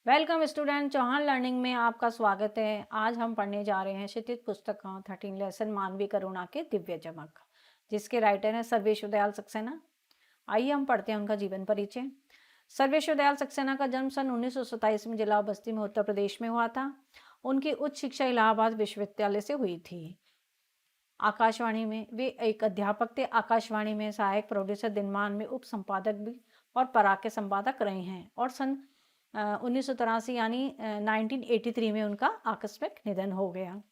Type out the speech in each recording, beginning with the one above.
Welcome student, Chauhan learning में आपका स्वागत है। आज हम पढ़ने जा रहे हैं क्षितिज पुस्तक का 13 लेसन मानवीय करुणा के दिव्य चमक, जिसके राइटर हैं सर्वेश्वर दयाल सक्सेना। आइए हम पढ़ते हैं उनका जीवन परिचय। सर्वेश्वर दयाल सक्सेना का जन्म सन 1927 में जिला बस्ती में उत्तर प्रदेश में हुआ था। उनकी उच्च शिक्षा इलाहाबाद विश्वविद्यालय से हुई थी। आकाशवाणी में वे एक अध्यापक थे। आकाशवाणी में सहायक प्रोड्यूसर, दिनमान में उप संपादक भी और पराग के संपादक रहे हैं। और सन 1983 यानी 1983 में उनका आकस्मिक निधन हो गया।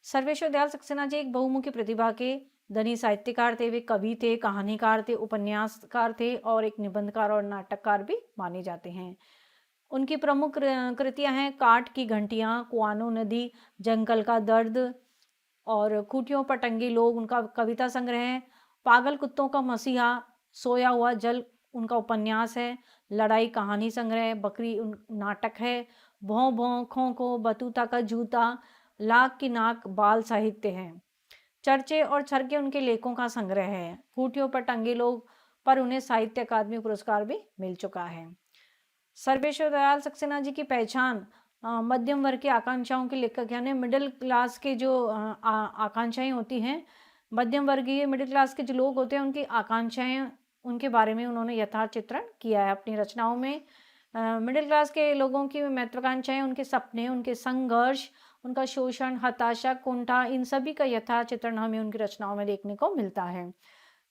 सर्वेश्वर दयाल सक्सेना जी एक बहुमुखी प्रतिभा के धनी साहित्यकार थे। वे कवि थे, कहानीकार थे, उपन्यासकार थे और एक निबंधकार और नाटककार भी माने जाते हैं। उनकी प्रमुख कृतियां हैं काठ की घंटियां, कुआनो नदी, जंगल का दर्द और खूंटियों पर टंगे लोग उनका कविता संग्रह है। पागल कुत्तों का मसीहा, सोया हुआ जल उनका उपन्यास है। लड़ाई कहानी संग्रह, बकरी नाटक है। भौं भौं खो खो, बतूता का जूता, लाख की नाक बाल साहित्य है। चर्चे और छरके उनके लेखों का संग्रह है। खूंटियों पर टंगे लोग पर उन्हें साहित्य अकादमी पुरस्कार भी मिल चुका है। सर्वेश्वर दयाल सक्सेना जी की पहचान मध्यम वर्ग की आकांक्षाओं के लेखक यानी मिडिल क्लास के जो आकांक्षाएं होती हैं, मध्यम वर्गीय मिडिल क्लास के जो लोग होते हैं उनकी आकांक्षाएं, उनके बारे में उन्होंने यथार्थ चित्रण किया है अपनी रचनाओं में। मिडिल क्लास के लोगों की महत्वाकांक्षाएं, उनके सपने, उनके संघर्ष, उनका शोषण, हताशा, कुंठा, इन सभी का यथार्थ चित्रण हमें उनकी रचनाओं में देखने को मिलता है।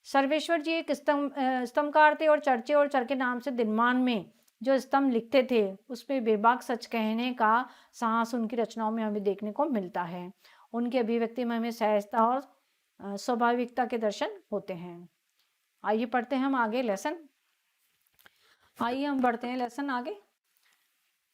सर्वेश्वर जी एक स्तंभकार थे और चर्चे और चरके नाम से दिनमान में जो स्तंभ लिखते थे उसमें बेबाक सच कहने का साहस उनकी रचनाओं में हमें देखने को मिलता है। उनकी अभिव्यक्ति में हमें सहजता और स्वाभाविकता के दर्शन होते हैं। आइए पढ़ते हैं हम आगे लेसन। आइए हम बढ़ते हैं लेसन आगे।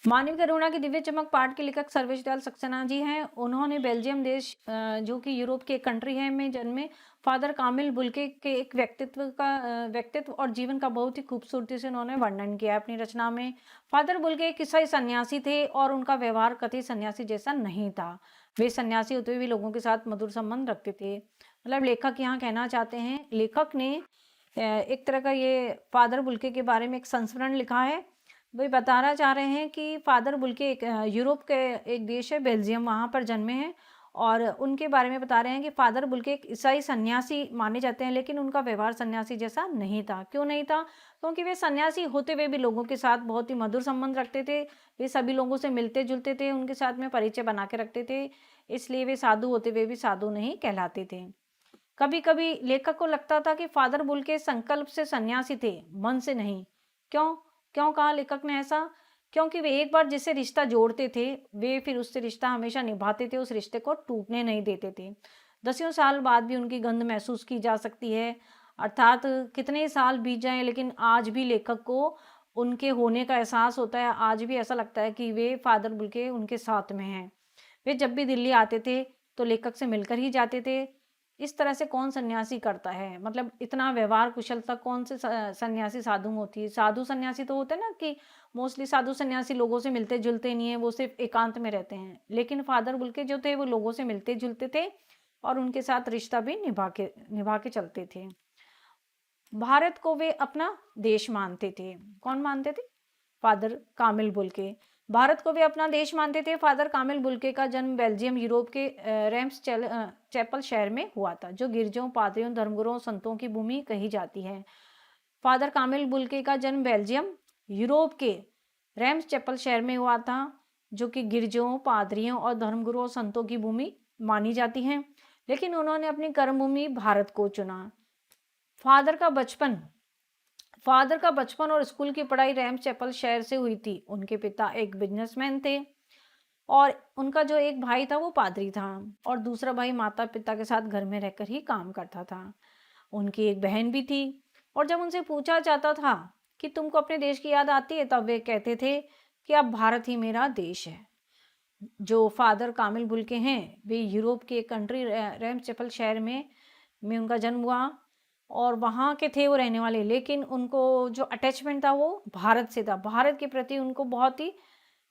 मानवीय करुणा की दिव्य चमक पाठ के लेखक सर्वेश्वर दयाल सक्सेना जी हैं। उन्होंने बेल्जियम देश जो कि यूरोप के एक कंट्री है में जन्मे फादर कामिल बुल्के के एक व्यक्तित्व और जीवन का बहुत ही खूबसूरती से उन्होंने वर्णन किया अपनी रचना में। फादर बुल्के एक ईसाई सन्यासी थे और उनका व्यवहार कथित सन्यासी जैसा नहीं था। वे सन्यासी होते हुए भी लोगों के साथ मधुर संबंध रखते थे। मतलब लेखक यहाँ कहना चाहते हैं, लेखक ने एक तरह का ये फादर बुल्के के बारे में एक संस्मरण लिखा है। वही बताना चाह रहे हैं कि फादर बुल्के एक यूरोप के एक देश है बेल्जियम, वहाँ पर जन्मे हैं और उनके बारे में बता रहे हैं कि फादर बुल्के एक ईसाई सन्यासी माने जाते हैं, लेकिन उनका व्यवहार सन्यासी जैसा नहीं था। क्यों नहीं था? क्योंकि वे सन्यासी होते हुए भी लोगों के साथ बहुत ही मधुर संबंध रखते थे। वे सभी लोगों से मिलते जुलते थे, उनके साथ में परिचय बना के रखते थे, इसलिए वे साधु होते हुए भी साधु नहीं कहलाते थे। कभी कभी लेखक को लगता था कि फादर बुल्के संकल्प से सन्यासी थे, मन से नहीं। क्यों क्यों कहा लेखक ने ऐसा? क्योंकि वे एक बार जिससे रिश्ता जोड़ते थे वे फिर उससे रिश्ता हमेशा निभाते थे, उस रिश्ते को टूटने नहीं देते थे। दसियों साल बाद भी उनकी गंध महसूस की जा सकती है, अर्थात कितने साल बीत जाएं लेकिन आज भी लेखक को उनके होने का एहसास होता है। आज भी ऐसा लगता है कि वे फादर बुल्के उनके साथ में हैं। वे जब भी दिल्ली आते थे तो लेखक से मिलकर ही जाते थे। इस तरह से कौन सन्यासी करता है? मतलब इतना व्यवहार कुशलता कौन से सन्यासी साधु में होती है? साधु सन्यासी तो होते हैं ना कि मोस्टली साधु सन्यासी लोगों से मिलते जुलते नहीं है, वो सिर्फ एकांत में रहते हैं। लेकिन फादर बुल्के जो थे वो लोगों से मिलते जुलते थे और उनके साथ रिश्ता भी निभा के चलते थे। भारत को वे अपना देश मानते थे। कौन मानते थे? फादर कामिल बुल्के। भारत को वे अपना देश मानते थे। फादर कामिल बुल्के का जन्म बेल्जियम यूरोप के रेम्स चैपल शहर में हुआ था, जो गिरजों, पादरियों, धर्मगुरुओं, संतों की भूमि कही जाती है। फादर कामिल बुल्के का जन्म बेल्जियम यूरोप के रेम्स चैपल शहर में हुआ था, जो कि गिरजों, पादरियों और धर्मगुरुओं, संतों की भूमि मानी जाती है। लेकिन उन्होंने अपनी कर्मभूमि भारत को चुना। फादर का बचपन और स्कूल की पढ़ाई रैम्स चैपल शहर से हुई थी। उनके पिता एक बिजनेसमैन थे और उनका जो एक भाई था वो पादरी था और दूसरा भाई माता पिता के साथ घर में रहकर ही काम करता था। उनकी एक बहन भी थी और जब उनसे पूछा जाता था कि तुमको अपने देश की याद आती है, तब वे कहते थे कि अब भारत ही मेरा देश है। जो फादर कामिल बुल्के हैं वे यूरोप के कंट्री रैम्स चैपल शहर में उनका जन्म हुआ और वहाँ के थे वो रहने वाले, लेकिन उनको जो अटैचमेंट था वो भारत से था। भारत के प्रति उनको बहुत ही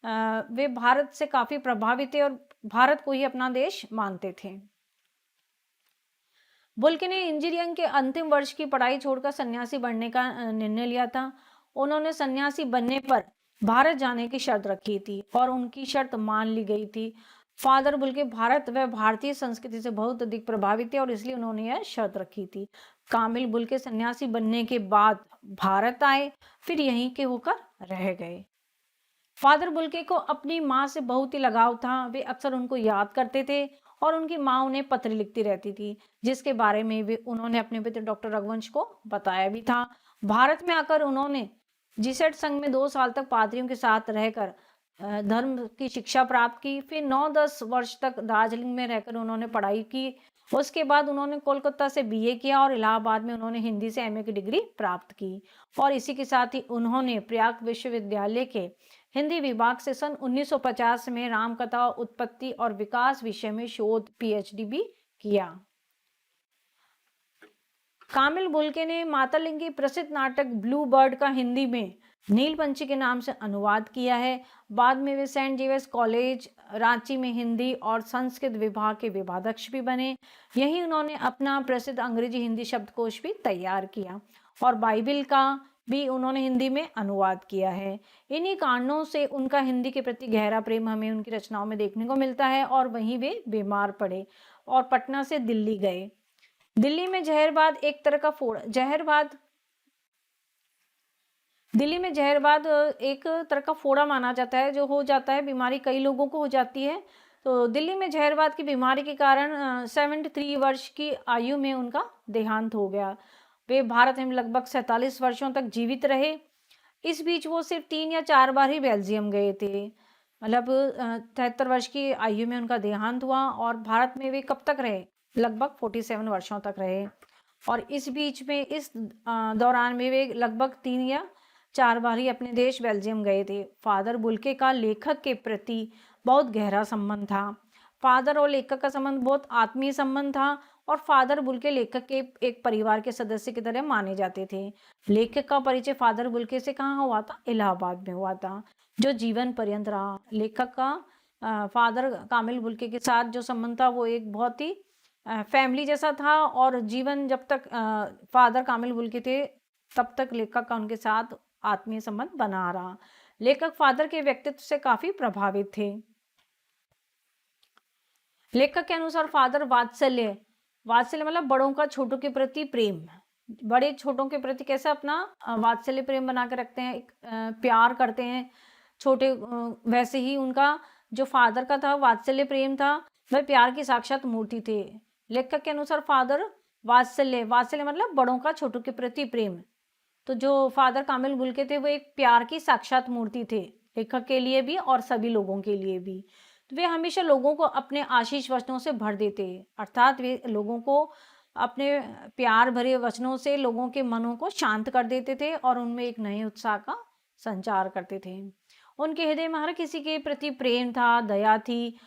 वे भारत से काफ़ी प्रभावित थे और भारत को ही अपना देश मानते थे। बुल्के ने इंजीनियरिंग के अंतिम वर्ष की पढ़ाई छोड़कर सन्यासी बनने का निर्णय लिया था। उन्होंने सन्यासी बनने पर भारत जाने की शर्त रखी थी और उनकी शर्त मान ली गई थी। फादर बुल्के भारत व भारतीय संस्कृति से बहुत अधिक प्रभावित थे और इसलिए उन्होंने यह शर्त रखी थी। कामिल बुल्के सन्यासी बनने के बाद भारत आए, फिर यहीं के होकर रह गए। फादर बुल्के को अपनी माँ से बहुत ही लगाव था। वे अक्सर उनको याद करते थे और उनकी माँ उन्हें पत्र लिखती रहती थी, जिसके बारे में भी उन्होंने अपने पिता डॉक्टर रघुवंश को बताया भी था। भारत में आकर उन्होंने जीसैट संघ में 2 साल तक पादरियों के साथ रहकर धर्म की शिक्षा प्राप्त की। फिर 9-10 वर्ष तक दार्जिलिंग में रहकर उन्होंने पढ़ाई की। उसके बाद उन्होंने कोलकाता से बीए किया और इलाहाबाद में उन्होंने हिंदी से एमए की डिग्री प्राप्त की। और इसी के साथ ही उन्होंने प्रयाग विश्वविद्यालय के हिंदी विभाग से सन 1950 में रामकथा उत्पत्ति और विकास विषय में शोध पीएचडी भी किया। कामिल बुल्के ने मातरलिंग की प्रसिद्ध नाटक ब्लू बर्ड का हिंदी में नीलपंछी के नाम से अनुवाद किया है। बाद में वे सेंट जेवियर्स कॉलेज रांची में हिंदी और संस्कृत विभाग के विभागाध्यक्ष भी बने। यही उन्होंने अपना प्रसिद्ध अंग्रेजी हिंदी शब्दकोश भी तैयार किया और बाइबिल का भी उन्होंने हिंदी में अनुवाद किया है। इन्हीं कारणों से उनका हिंदी के प्रति गहरा प्रेम हमें उनकी रचनाओं में देखने को मिलता है। और वहीं वे बीमार पड़े और पटना से दिल्ली गए। दिल्ली में जहरबाद एक तरह का फोड़ा दिल्ली में जहरबाद एक तरह का फोड़ा माना जाता है, जो हो जाता है, बीमारी कई लोगों को हो जाती है। तो दिल्ली में जहरबाद की बीमारी के कारण 73 वर्ष की आयु में उनका देहांत हो गया। वे भारत में लगभग 47 वर्षों तक जीवित रहे। इस बीच वो सिर्फ 3 या 4 बार ही बेल्जियम गए थे। मतलब 73 वर्ष की आयु में उनका देहांत हुआ। और भारत में वे कब तक रहे? लगभग 47 वर्षों तक रहे। और इस बीच में इस दौरान में वे लगभग 3 या 4 बार ही अपने देश बेल्जियम गए थे। फादर बुल्के का लेखक के प्रति बहुत गहरा संबंध था। फादर और लेखक का संबंध बहुत आत्मीय संबंध था और फादर बुल्के लेखक के एक परिवार के सदस्य की तरह माने जाते थे। लेखक का परिचय फादर बुल्के से कहाँ हुआ था? इलाहाबाद में हुआ था, जो जीवन पर्यंत रहा। लेखक का फादर कामिल बुल्के के साथ जो संबंध था वो एक बहुत ही फैमिली जैसा था और जीवन जब तक फादर कामिल बुल्के थे तब तक लेखक का उनके साथ आत्मीय संबंध बना रहा। लेखक फादर के व्यक्तित्व से काफी प्रभावित थे। लेखक के अनुसार फादर वात्सल्य मतलब बड़ों का छोटों के प्रति प्रेम, बड़े छोटों के प्रति कैसे अपना वात्सल्य प्रेम बना के रखते हैं, एक प्यार करते हैं छोटे, वैसे ही उनका जो फादर का था वात्सल्य प्रेम था, वह प्यार की साक्षात मूर्ति थे। लेखक के अनुसार फादर वात्सल्य मतलब बड़ों का छोटों के प्रति प्रेम। तो जो फादर कामिल बुल्के थे वो एक प्यार की साक्षात मूर्ति थे, लेखक के लिए भी और सभी लोगों के लिए भी। तो वे हमेशा लोगों को अपने आशीष वचनों से भर देते, अर्थात वे लोगों को अपने प्यार भरे वचनों से लोगों के मनों को शांत कर देते थे और उनमें एक नए उत्साह का संचार करते थे। उनके हृदय में हर किसी के प्रति प्रेम था, दया थी,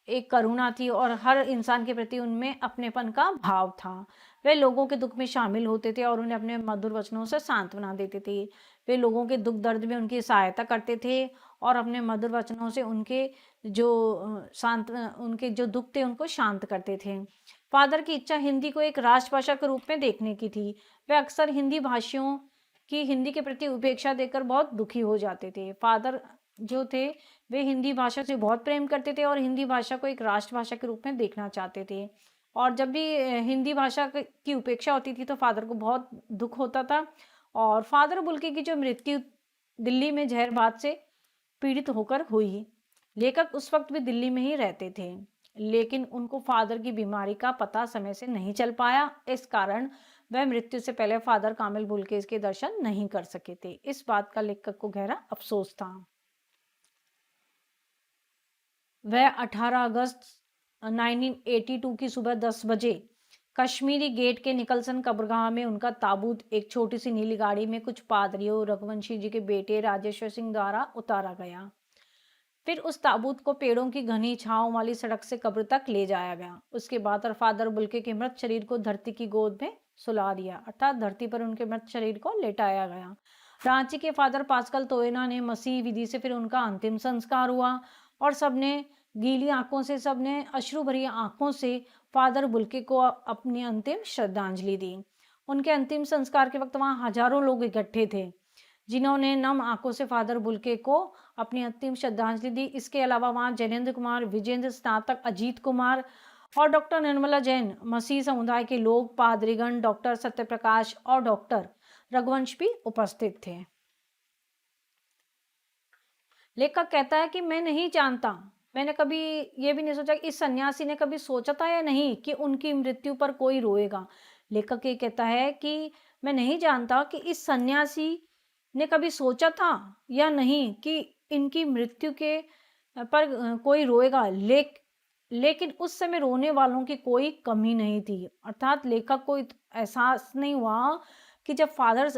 एक करुणा थी और हर इंसान के प्रति उनमें अपनेपन का भाव था। वे लोगों के दुख में शामिल होते थे और उन्हें अपने मधुर वचनों से सांत्वना देते थे। वे लोगों के दुख दर्द में उनकी सहायता करते थे और अपने मधुर वचनों से उनके जो दुख थे उनको शांत करते थे। फादर की इच्छा हिंदी को एक राष्ट्रभाषा के रूप में देखने की थी। वे अक्सर हिंदी भाषियों की हिंदी के प्रति उपेक्षा देकर बहुत दुखी हो जाते थे। फादर जो थे वे हिंदी भाषा से बहुत प्रेम करते थे और हिंदी भाषा को एक राष्ट्रभाषा के रूप में देखना चाहते थे। और जब भी हिंदी भाषा की उपेक्षा होती थी तो फादर को बहुत दुख होता था। और फादर बुल्के की जो मृत्यु दिल्ली में जहरबाद से पीड़ित होकर हुई। लेखक उस वक्त भी दिल्ली में ही रहते थे, लेकिन उनको फादर की बीमारी का पता समय से नहीं चल पाया। इस कारण वह मृत्यु से पहले फादर कामिल बुल्के के दर्शन नहीं कर सके थे। इस बात का लेखक को गहरा अफसोस था। वह 18 अगस्त 1982 की सुबह 10 बजे कश्मीरी गेट के निकलसन कब्रगाह में उनका ताबूत एक छोटी सी नीली गाड़ी में कुछ पादरियों, रघुवंशी जी के बेटे राजेश्वर सिंह द्वारा उतारा गया। फिर उस ताबूत को पेड़ों की घनी छांव वाली सड़क से कब्र तक ले जाया गया। उसके बाद फादर बुल्के के मृत शरीर को धरती की गोद में सुला दिया, अर्थात धरती पर उनके मृत शरीर को लेटाया गया। रांची के फादर पास्कल तोयना ने मसीह विधि से फिर उनका अंतिम संस्कार हुआ और सबने गीली आंखों से, सबने अश्रु भरी आंखों से फादर बुल्के को अपनी अंतिम श्रद्धांजलि दी। उनके अंतिम संस्कार के वक्त वहां हजारों लोग इकट्ठे थे, जिन्होंने नम आंखों से फादर बुल्के को अपनी अंतिम श्रद्धांजलि दी। इसके अलावा वहाँ जैनेन्द्र कुमार, विजेंद्र स्नातक, अजीत कुमार और डॉक्टर निर्मला जैन, मसीह समुदाय के लोग, पादरीगण, डॉक्टर सत्यप्रकाश और डॉक्टर रघुवंश भी उपस्थित थे। लेखक कहता है कि मैं नहीं जानता, मैंने कभी ये भी नहीं सोचा कि इस सन्यासी ने कभी सोचा था या नहीं कि उनकी मृत्यु पर कोई रोएगा। लेखक ये कहता है कि मैं नहीं जानता कि इस सन्यासी ने कभी सोचा था या नहीं कि इनकी मृत्यु के पर कोई रोएगा। लेकिन उस समय रोने वालों की कोई कमी नहीं थी। अर्थात लेखक को एहसास नहीं हुआ कि जब फादर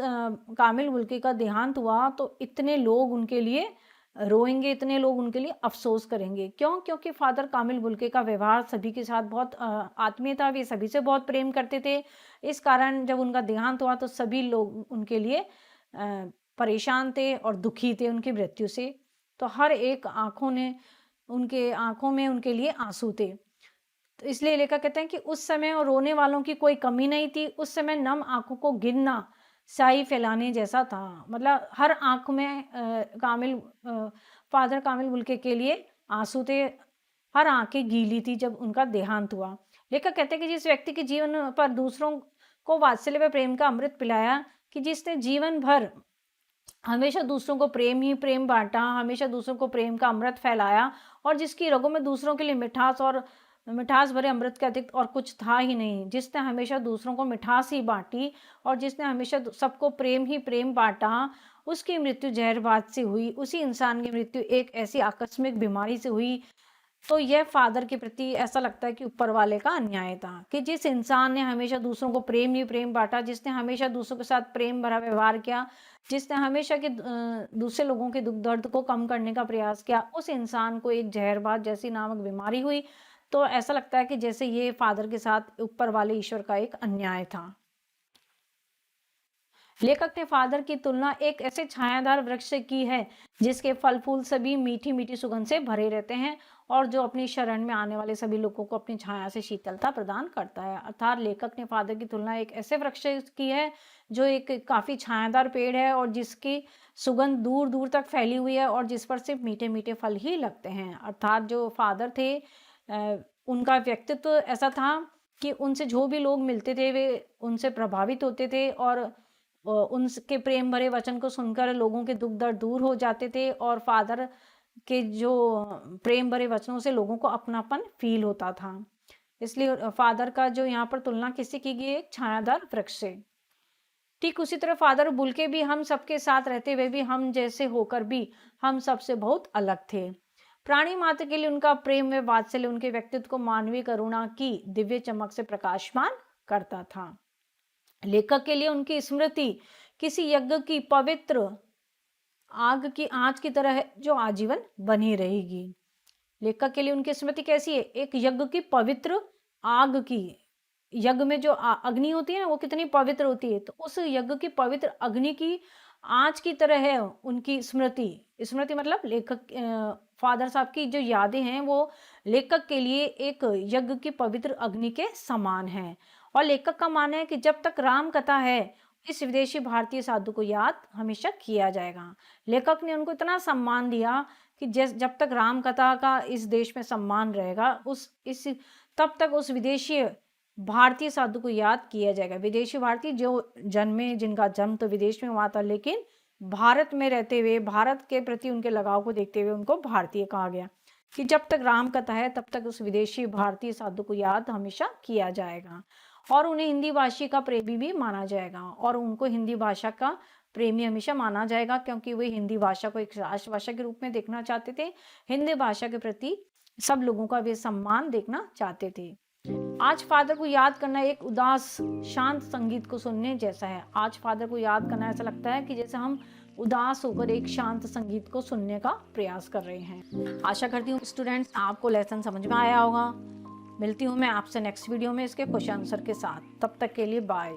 कामिल बुल्के का देहांत हुआ तो इतने लोग उनके लिए रोएंगे, इतने लोग उनके लिए अफसोस करेंगे। क्यों? क्योंकि फादर कामिल बुल्के का व्यवहार सभी के साथ बहुत आत्मीय था, वे सभी से बहुत प्रेम करते थे। इस कारण जब उनका देहांत हुआ तो सभी लोग उनके लिए परेशान थे और दुखी थे उनकी मृत्यु से। तो हर एक उनके आंखों में उनके लिए आंसू थे। तो इसलिए लेखक कहते हैं कि उस समय और रोने वालों की कोई कमी नहीं थी। उस समय नम आंखों को गिनना स्याही फैलाने जैसा था। मतलब हर आंख में फादर कामिल बुल्के के लिए आंसू थे, हर आंखें गीली थी जब उनका देहांत हुआ। लेखक कहते हैं कि जिस व्यक्ति के जीवन पर दूसरों को वात्सल्य व प्रेम का अमृत पिलाया, कि जिसने जीवन भर हमेशा दूसरों को प्रेम ही प्रेम बांटा, हमेशा दूसरों को प्रेम का अमृत फैलाया और जिसकी रगों में दूसरों के लिए मिठास भरे अमृत के अतिरिक्त और कुछ था ही नहीं, जिसने हमेशा दूसरों को मिठास ही बांटी और जिसने हमेशा सबको प्रेम ही प्रेम बांटा, उसकी मृत्यु जहरबाद से हुई। उसी इंसान की मृत्यु एक ऐसी आकस्मिक बीमारी से हुई। तो यह फादर के प्रति ऐसा लगता है कि ऊपर वाले का अन्याय था कि जिस इंसान ने हमेशा दूसरों को प्रेम ही प्रेम बांटा, जिसने हमेशा दूसरों के साथ प्रेम भरा व्यवहार किया, जिसने हमेशा के दूसरे लोगों के दुख दर्द को कम करने का प्रयास किया, उस इंसान को एक जहरबाद जैसी नामक बीमारी हुई। तो ऐसा लगता है कि जैसे ये फादर के साथ ऊपर वाले ईश्वर का एक अन्याय था। लेखक ने फादर की तुलना एक ऐसे छायादार वृक्ष से की है जिसके फल फूल सभी मीठी मीठी सुगंध से भरे रहते हैं और जो अपनी शरण में आने वाले सभी लोगों को अपनी छाया से शीतलता प्रदान करता है। अर्थात लेखक ने फादर की तुलना एक ऐसे वृक्ष से की है जो एक काफी छायादार पेड़ है और जिसकी सुगंध दूर दूर तक फैली हुई है और जिस पर सिर्फ मीठे मीठे फल ही लगते हैं। अर्थात जो फादर थे उनका व्यक्तित्व ऐसा था कि उनसे जो भी लोग मिलते थे वे उनसे प्रभावित होते थे और उनके प्रेम भरे वचन को सुनकर लोगों के दुख दर्द दूर हो जाते थे और फादर के जो प्रेम भरे वचनों से लोगों को अपनापन फील होता था। इसलिए फादर का जो यहाँ पर तुलना किसी की गई एक छायादार वृक्ष से। ठीक उसी तरह फादर बुल्के भी हम सबके साथ रहते हुए भी हम जैसे होकर भी हम सबसे बहुत अलग थे। प्राणी मात्र के लिए उनका प्रेम व वात्सल्य उनके व्यक्तित्व को मानवीय करुणा की दिव्य चमक से प्रकाशमान करता था। लेखक के लिए उनकी स्मृति किसी यज्ञ की पवित्र आग की आंच की तरह है जो आजीवन बनी रहेगी। लेखक के लिए उनकी स्मृति कैसी है? एक यज्ञ की पवित्र आग की, यज्ञ में जो अग्नि होती है ना वो कितनी पवित्र होती है, तो उस यज्ञ की पवित्र अग्नि की आंच की तरह है उनकी स्मृति। स्मृति मतलब लेखक फादर साहब की जो यादें हैं वो लेखक के लिए एक यज्ञ की पवित्र अग्नि के समान है। और लेखक का मानना है कि जब तक राम कथा है इस विदेशी भारतीय साधु को याद हमेशा किया जाएगा। लेखक ने उनको इतना सम्मान दिया कि जब तक राम कथा का इस देश में सम्मान रहेगा तब तक उस विदेशी भारतीय साधु को याद किया जाएगा। विदेशी भारतीय जो जन्मे, जिनका जन्म तो विदेश में हुआ था लेकिन भारत में रहते हुए भारत के प्रति उनके लगाव को देखते हुए उनको भारतीय कहा गया कि जब तक राम कथा है तब तक उस विदेशी भारतीय साधु को याद हमेशा किया जाएगा और उन्हें हिंदी भाषी का प्रेमी भी माना जाएगा और उनको हिंदी भाषा का प्रेमी हमेशा माना जाएगा क्योंकि वे हिंदी भाषा को एक राष्ट्रभाषा के रूप में देखना चाहते थे। हिंदी भाषा के प्रति सब लोगों का वे सम्मान देखना चाहते थे। आज फादर को याद करना एक उदास शांत संगीत को सुनने जैसा है। आज फादर को याद करना ऐसा लगता है कि जैसे हम उदास होकर एक शांत संगीत को सुनने का प्रयास कर रहे हैं। आशा करती हूँ स्टूडेंट्स आपको लेसन समझ में आया होगा। मिलती हूँ मैं आपसे नेक्स्ट वीडियो में इसके क्वेश्चन आंसर के साथ। तब तक के लिए बाय।